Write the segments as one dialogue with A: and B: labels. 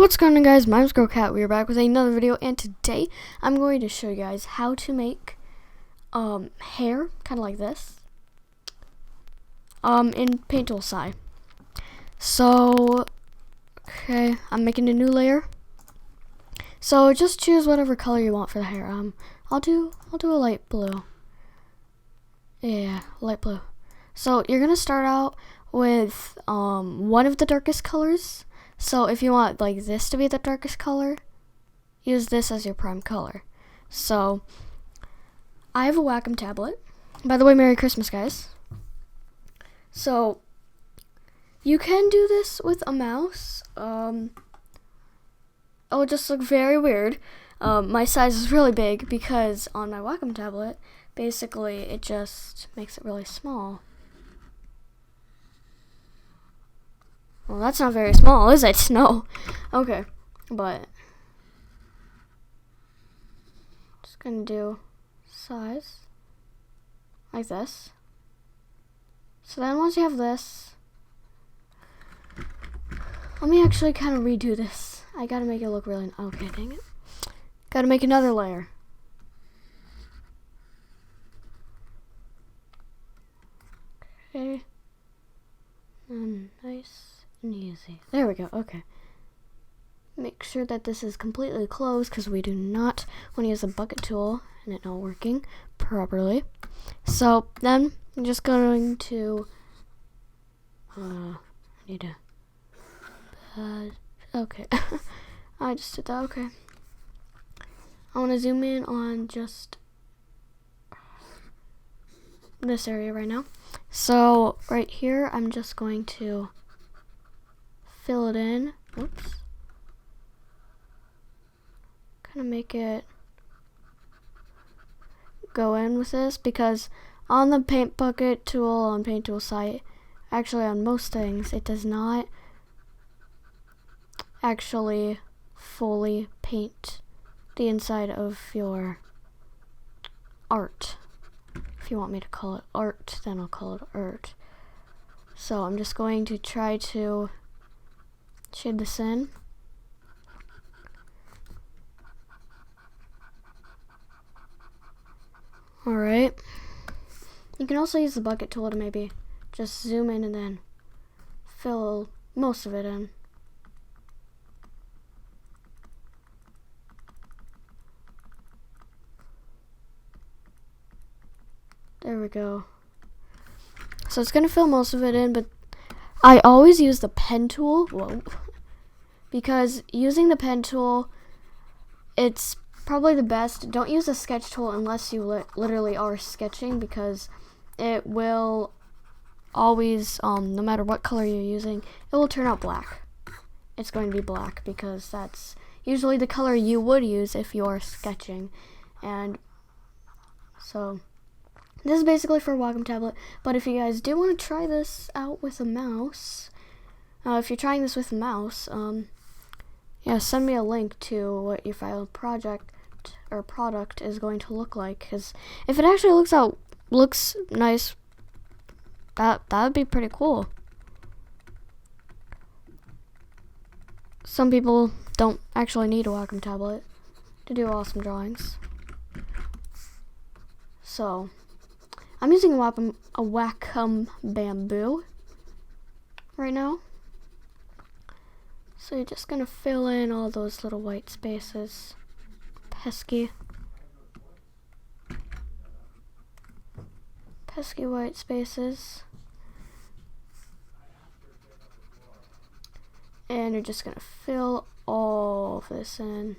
A: What's going on, guys? My name's Girlcat. We are back with another video, and today I'm going to show you guys how to make hair kind of like this in Paint Tool SAI. So okay, I'm making a new layer. So just choose whatever color you want for the hair. I'll do a light blue. Yeah, light blue. So you're gonna start out with one of the darkest colors. So if you want like this to be the darkest color, use this as your prime color. So I have a Wacom tablet. By the way, Merry Christmas, guys. So you can do this with a mouse. It will just look very weird. My size is really big because on my Wacom tablet, basically it just makes it really small. Well, that's not very small, is it? No. Okay, but just gonna do size like this. So then once you have this, let me actually kind of redo this. I gotta make it look really, okay, dang it. Gotta make another layer. Okay. Nice and easy. There we go, okay. Make sure that this is completely closed because we do not want to use the bucket tool and it not working properly. So then I'm just going to okay. I just did that, okay. I want to zoom in on just this area right now. So right here, I'm just going to fill it in. Oops. Kind of make it go in with this because on the paint bucket tool on Paint Tool SAI, actually on most things, it does not actually fully paint the inside of your art. If you want me to call it art, then I'll call it art. So I'm just going to try to shade this in. Alright. You can also use the bucket tool to maybe just zoom in and then fill most of it in. There we go. So it's gonna fill most of it in, but I always use the pen tool. Whoa. Because using the pen tool, it's probably the best. Don't use a sketch tool unless you literally are sketching, because it will always, no matter what color you're using, it will turn out black. It's going to be black because that's usually the color you would use if you're sketching. And so this is basically for a Wacom tablet, but if you guys do want to try this out with a mouse, if you're trying this with a mouse, yeah, send me a link to what your final project or product is going to look like, because if it actually looks nice, that would be pretty cool. Some people don't actually need a Wacom tablet to do awesome drawings. So I'm using a Wacom Bamboo right now. So you're just gonna fill in all those little white spaces. Pesky white spaces. And you're just gonna fill all of this in.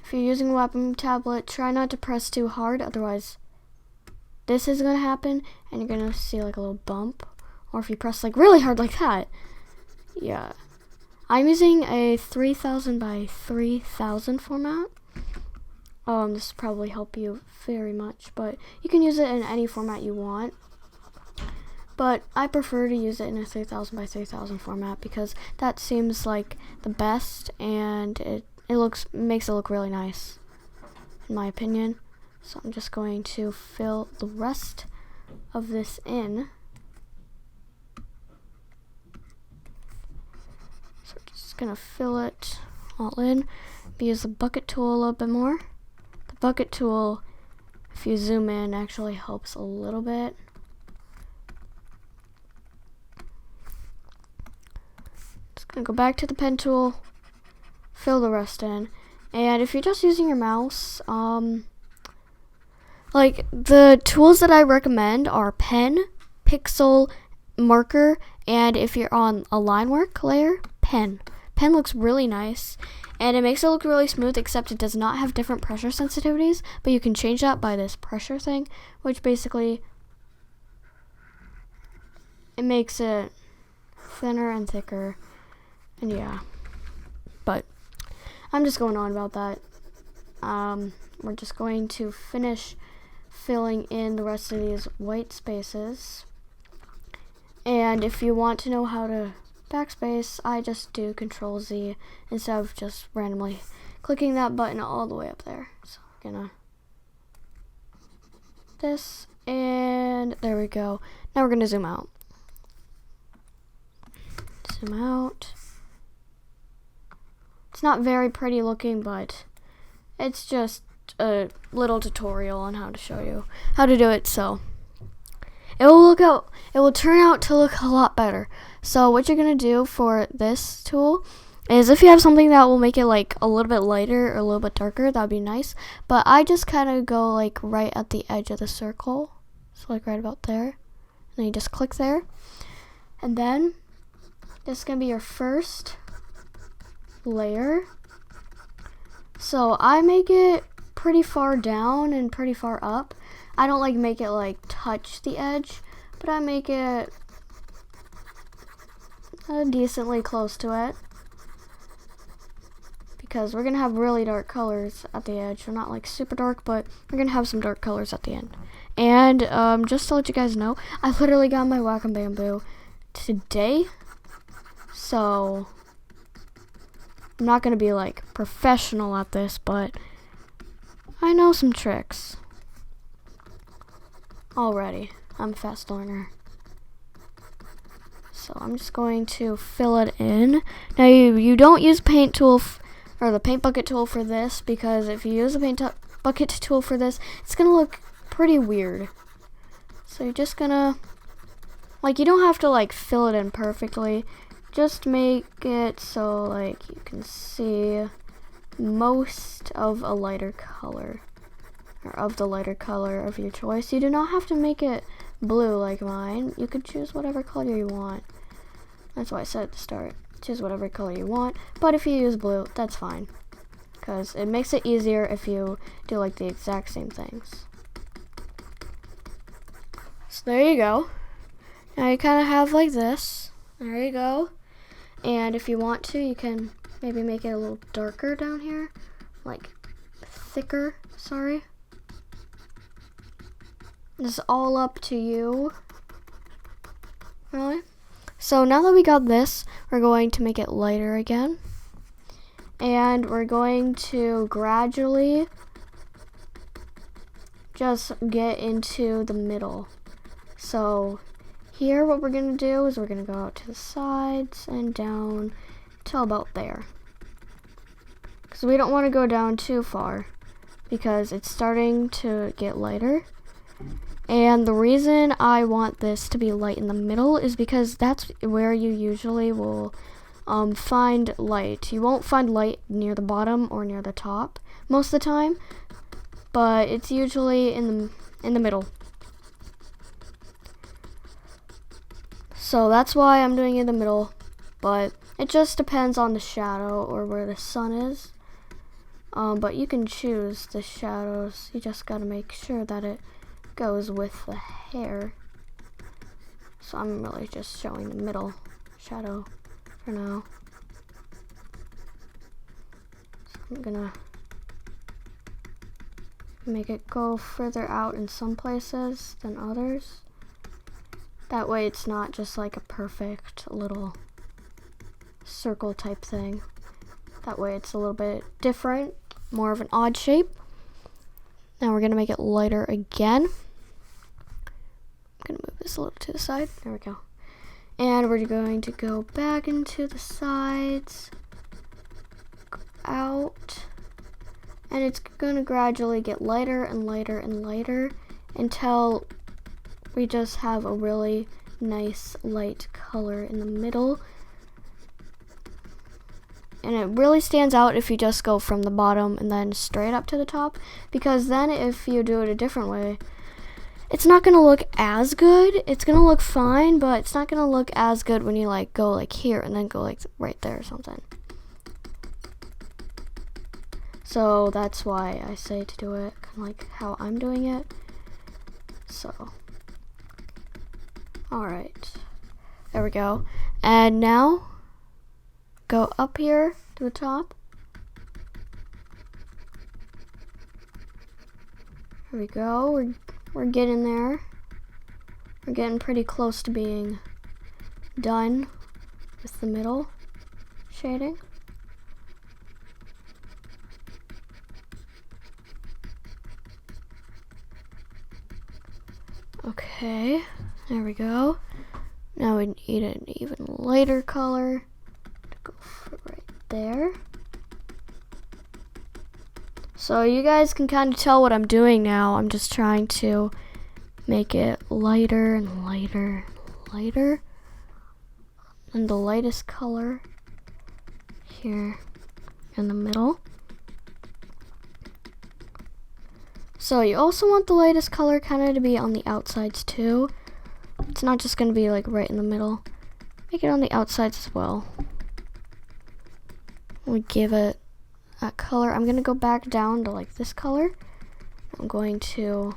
A: If you're using a Wacom tablet, try not to press too hard, otherwise this is gonna happen and you're gonna see like a little bump. Or if you press like really hard like that, yeah. I'm using a 3000 by 3000 format. This will probably help you very much, but you can use it in any format you want. But I prefer to use it in a 3000 by 3000 format because that seems like the best, and it makes it look really nice, in my opinion. So I'm just going to fill the rest of this in. So just gonna fill it all in. Use the bucket tool a little bit more. The bucket tool, if you zoom in, actually helps a little bit. Just gonna go back to the pen tool, fill the rest in. And if you're just using your mouse, like the tools that I recommend are pen, pixel, marker, and if you're on a line work layer, pen. Pen looks really nice, and it makes it look really smooth, except it does not have different pressure sensitivities, but you can change that by this pressure thing, which basically it makes it thinner and thicker, and yeah. But I'm just going on about that. We're just going to finish filling in the rest of these white spaces. And if you want to know how to backspace, I just do Control Z instead of just randomly clicking that button all the way up there. So I'm gonna this, and there we go. Now we're gonna zoom out. Zoom out. It's not very pretty looking, but it's just a little tutorial on how to show you how to do it, so it will turn out to look a lot better. So what you're gonna do for this tool is, if you have something that will make it like a little bit lighter or a little bit darker, that'd be nice. But I just kind of go like right at the edge of the circle, so like right about there, and then you just click there, and then this is gonna be your first layer. So I make it pretty far down and pretty far up. I don't like make it like touch the edge, but I make it decently close to it, because we're gonna have really dark colors at the edge. We're not like super dark, but we're gonna have some dark colors at the end. And just to let you guys know, I literally got my Wacom Bamboo today, so I'm not gonna be like professional at this, but I know some tricks already. I'm a fast learner. So I'm just going to fill it in. Now you don't use paint tool or the paint bucket tool for this, because if you use the paint bucket tool for this, it's gonna look pretty weird. So you're just gonna, like, you don't have to like fill it in perfectly. Just make it so like you can see most of a lighter color, or of the lighter color of your choice. You do not have to make it blue like mine. You could choose whatever color you want. That's why I said at the start, choose whatever color you want. But if you use blue, that's fine, because it makes it easier if you do like the exact same things. So there you go. Now you kind of have like this. There you go. And if you want to, you can maybe make it a little darker down here, like thicker, sorry. This is all up to you, really. So now that we got this, we're going to make it lighter again. And we're going to gradually just get into the middle. So here what we're going to do is we're going to go out to the sides and down till about there. Because we don't want to go down too far, because it's starting to get lighter. And the reason I want this to be light in the middle is because that's where you usually will find light. You won't find light near the bottom or near the top most of the time, but it's usually in the middle. So that's why I'm doing it in the middle, but it just depends on the shadow or where the sun is. But you can choose the shadows. You just gotta make sure that it goes with the hair. So I'm really just showing the middle shadow for now. So I'm gonna make it go further out in some places than others. That way it's not just like a perfect little circle type thing. That way it's a little bit different, more of an odd shape. Now we're gonna make it lighter again. I'm gonna move this a little to the side. There we go. And we're going to go back into the sides out, and it's gonna gradually get lighter and lighter and lighter until we just have a really nice light color in the middle. And it really stands out if you just go from the bottom and then straight up to the top, because then if you do it a different way, it's not gonna look as good. It's gonna look fine, but it's not gonna look as good when you like go like here and then go like right there or something. So that's why I say to do it kind of like how I'm doing it. So, alright, there we go. And now, go up here to the top. There we go, we're getting there. We're getting pretty close to being done with the middle shading. Okay, there we go. Now we need an even lighter color to go for right there. So you guys can kind of tell what I'm doing now. I'm just trying to make it lighter and lighter and lighter. And the lightest color here in the middle. So you also want the lightest color kind of to be on the outsides too. It's not just going to be like right in the middle. Make it on the outsides as well. We give it that color. I'm going to go back down to like this color. I'm going to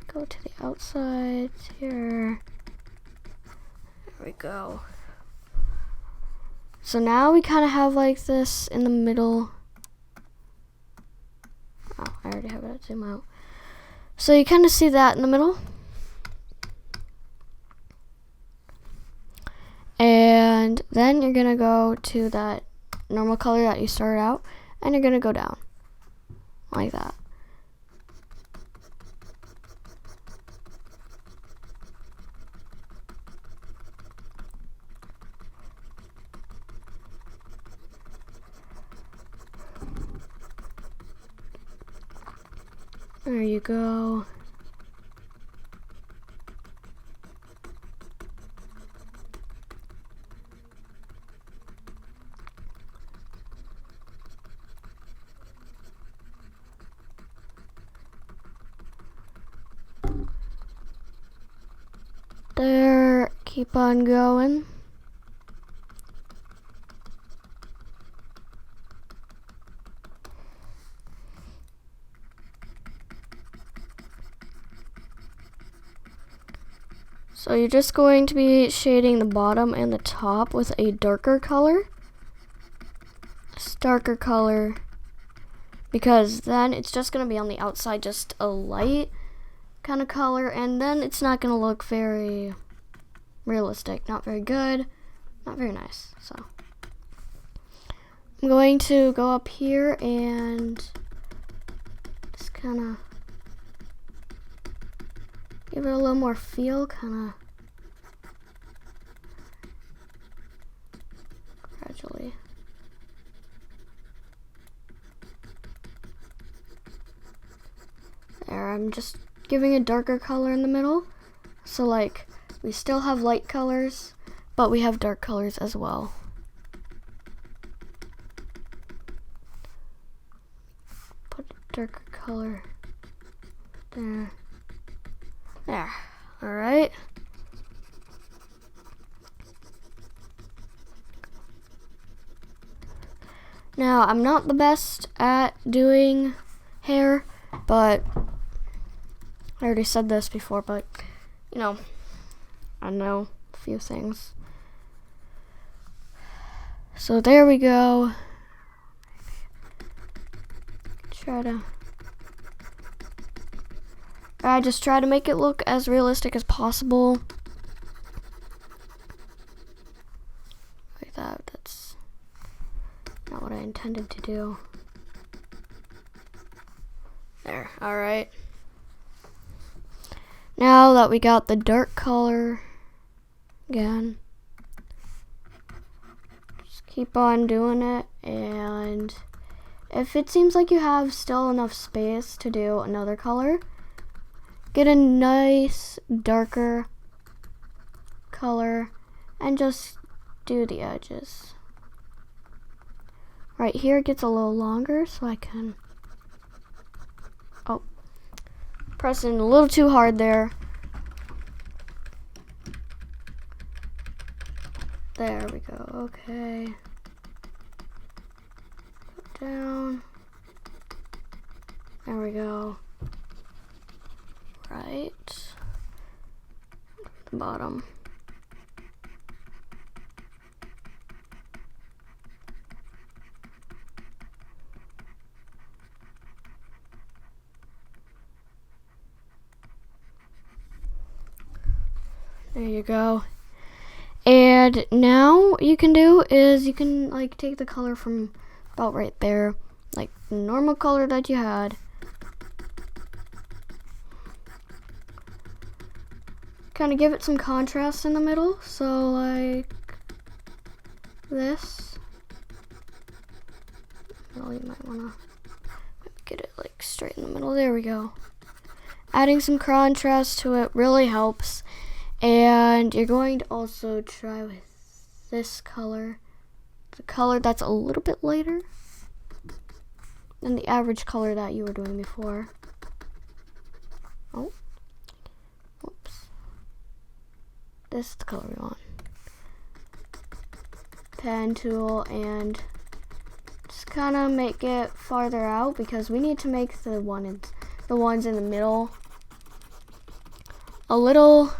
A: go to the outsides here. There we go. So now we kind of have like this in the middle. Oh, I already have it zoom out. So you kind of see that in the middle. And then you're going to go to that normal color that you started out, and you're going to go down like that. There you go. There, keep on going. So you're just going to be shading the bottom and the top with a darker color. This darker color, because then it's just going to be on the outside just a light kind of color, and then it's not going to look very realistic, not very good, not very nice. So I'm going to go up here and just kind of give it a little more feel, kind of gradually. There, I'm just giving a darker color in the middle. So like, we still have light colors, but we have dark colors as well. Put a darker color there. There, all right. Now, I'm not the best at doing hair, but I already said this before, but you know, I know a few things. So there we go. I just try to make it look as realistic as possible. Like that, that's not what I intended to do. There, alright. Now that we got the dark color again, just keep on doing it, and if it seems like you have still enough space to do another color, get a nice darker color and just do the edges. Right here it gets a little longer, so I can, oh, pressing a little too hard there. There we go, okay. Go down. There we go. Right. The bottom. There you go. And now what you can do is you can like take the color from about right there, like the normal color that you had. Kind of give it some contrast in the middle, so like this. Well, you might want to get it like straight in the middle. There we go. Adding some contrast to it really helps. And you're going to also try with this color, the color that's a little bit lighter than the average color that you were doing before. Oh, whoops. This is the color we want. Pen tool, and just kind of make it farther out because we need to make the ones in the middle a little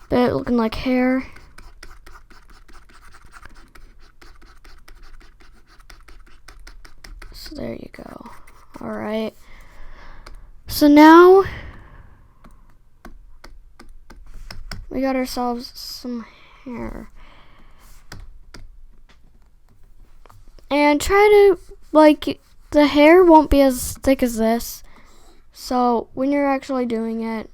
A: bit looking like hair. So there you go. Alright. So now we got ourselves some hair. And try to, like, the hair won't be as thick as this. So when you're actually doing it,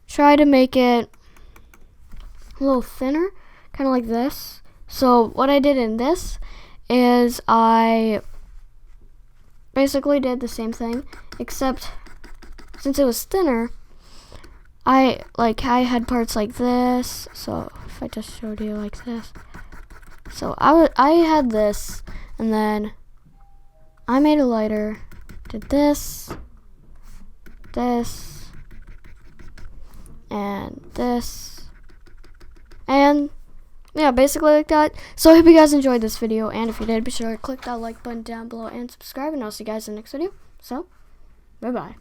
A: try to make it a little thinner, kind of like this. So what I did in this is I basically did the same thing, except since it was thinner, I had parts like this. So if I just showed you like this, so I had this, and then I made it lighter, did this, and this, and yeah, basically like that. So I hope you guys enjoyed this video, and if you did, be sure to click that like button down below and subscribe, and I'll see you guys in the next video. So, bye bye.